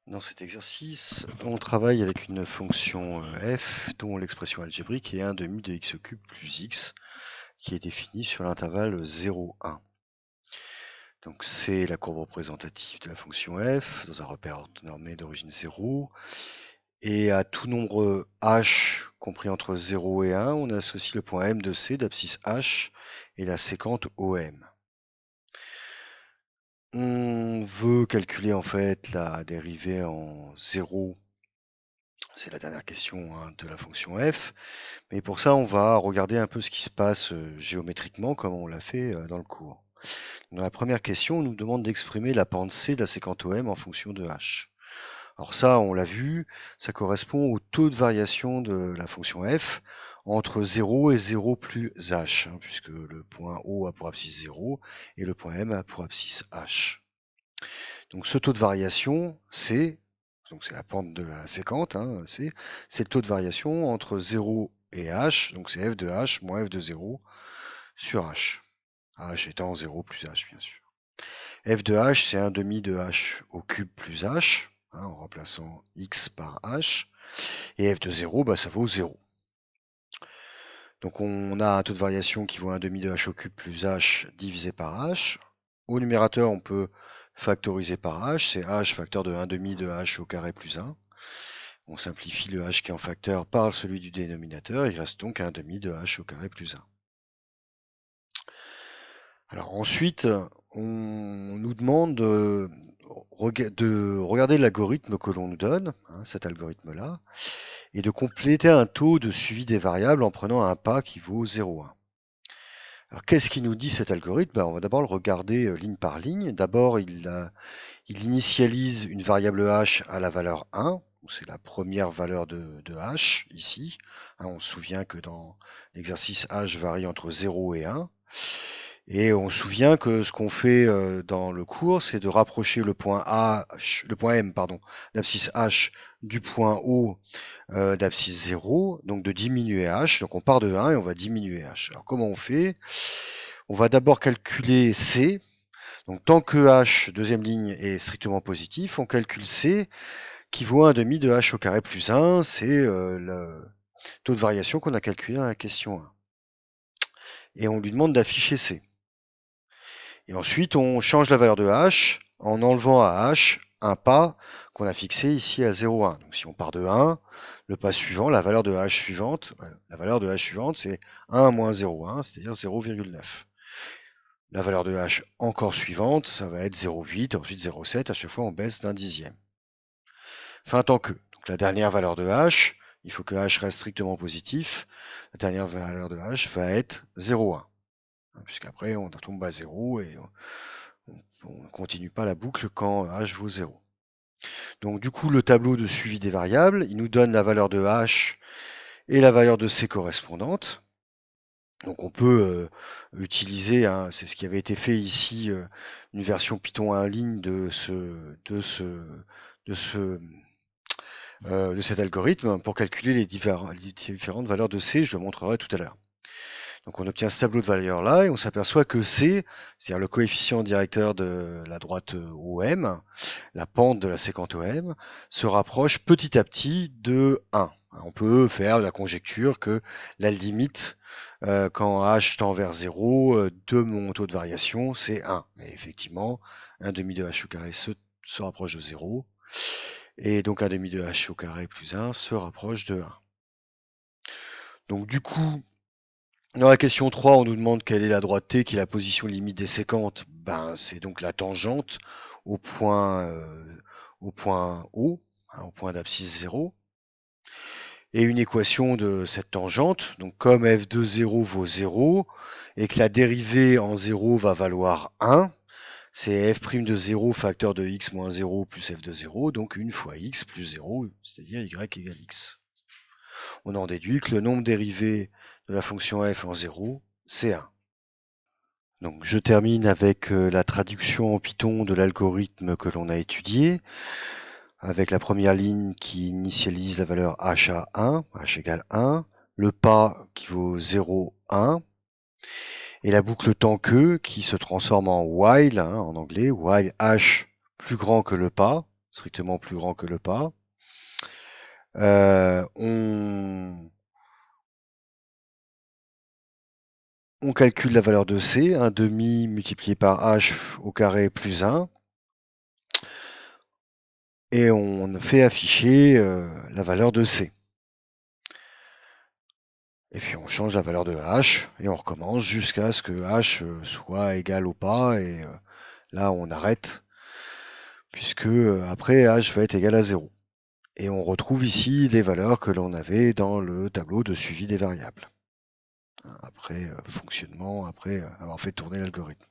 Dans cet exercice, on travaille avec une fonction f dont l'expression algébrique est 1 demi de x au cube plus x qui est définie sur l'intervalle 0, 1. Donc c'est la courbe représentative de la fonction f dans un repère normé d'origine 0. Et à tout nombre h compris entre 0 et 1, on associe le point M de C d'abscisse h et la séquente OM. On veut calculer en fait la dérivée en 0. C'est la dernière question de la fonction f. Mais pour ça, on va regarder un peu ce qui se passe géométriquement, comme on l'a fait dans le cours. Dans la première question, on nous demande d'exprimer la pente C de la séquente OM en fonction de h. Alors ça, on l'a vu, ça correspond au taux de variation de la fonction f entre 0 et 0 plus h, puisque le point O a pour abscisse 0 et le point M a pour abscisse h. Donc ce taux de variation, c'est la pente de la séquente, c'est le taux de variation entre 0 et h, donc c'est f de h moins f de 0 sur h. h étant 0 plus h, bien sûr. f de h, c'est 1 demi de h au cube plus h, en remplaçant x par h. Et f de 0, ça vaut 0. Donc on a un taux de variation qui vaut 1 demi de h au cube plus h divisé par h. Au numérateur, on peut factoriser par h, c'est h facteur de 1 demi de h au carré plus 1. On simplifie le h qui est en facteur par celui du dénominateur, il reste donc 1 demi de h au carré plus 1. Alors ensuite, on nous demande de regarder l'algorithme que l'on nous donne, cet algorithme-là, et de compléter un taux de suivi des variables en prenant un pas qui vaut 0,1. Alors qu'est-ce qu'il nous dit cet algorithme? On va d'abord le regarder ligne par ligne. D'abord, il initialise une variable h à la valeur 1. C'est la première valeur de h ici. On se souvient que dans l'exercice h varie entre 0 et 1. Et on se souvient que ce qu'on fait dans le cours, c'est de rapprocher le point M d'abscisse h du point O d'abscisse 0, donc de diminuer h. Donc on part de 1 et on va diminuer h. Alors comment on fait? On va d'abord calculer C. Donc tant que h, deuxième ligne, est strictement positif, on calcule C qui vaut 1 demi de h au carré plus 1. C'est le taux de variation qu'on a calculé dans la question 1. Et on lui demande d'afficher C. Et ensuite, on change la valeur de h en enlevant à h un pas qu'on a fixé ici à 0,1. Donc si on part de 1, le pas suivant, la valeur de h suivante, c'est 1 moins 0,1, c'est-à-dire 0,9. La valeur de h encore suivante, ça va être 0,8, ensuite 0,7, à chaque fois on baisse d'un dixième. Fin tant que. Donc la dernière valeur de h, il faut que h reste strictement positif, la dernière valeur de h va être 0,1. Puisqu'après on tombe à 0 et on ne continue pas la boucle quand h vaut 0. Donc du coup, le tableau de suivi des variables, il nous donne la valeur de h et la valeur de c correspondante. Donc on peut utiliser, c'est ce qui avait été fait ici, une version Python 1 ligne de cet algorithme pour calculer les différentes valeurs de c. Je le montrerai tout à l'heure. Donc on obtient ce tableau de valeurs là et on s'aperçoit que C, c'est-à-dire le coefficient directeur de la droite OM, la pente de la séquente OM, se rapproche petit à petit de 1. On peut faire la conjecture que la limite, quand h tend vers 0, de mon taux de variation, c'est 1. Et effectivement, 1 demi de h au carré se rapproche de 0. Et donc 1 demi de h au carré plus 1 se rapproche de 1. Donc du coup, dans la question 3, on nous demande quelle est la droite T, qui est la position limite des séquentes. C'est donc la tangente au point O, au point d'abscisse 0. Et une équation de cette tangente, donc comme f de 0 vaut 0, et que la dérivée en 0 va valoir 1, c'est f' de 0 facteur de x moins 0 plus f de 0, donc 1 fois x plus 0, c'est-à-dire y égale x. On en déduit que le nombre dérivé de la fonction f en 0, c'est 1. Donc je termine avec la traduction en Python de l'algorithme que l'on a étudié, avec la première ligne qui initialise la valeur h à 1, h égale 1, le pas qui vaut 0, 1, et la boucle tant que qui se transforme en while, en anglais, while h plus grand que le pas, strictement plus grand que le pas. Euh, on, on calcule la valeur de C, un demi multiplié par h au carré plus 1, et on fait afficher la valeur de C. Et puis on change la valeur de h, et on recommence jusqu'à ce que h soit égal au pas, et là on arrête, puisque après h va être égal à 0. Et on retrouve ici les valeurs que l'on avait dans le tableau de suivi des variables, après fonctionnement, après avoir fait tourner l'algorithme.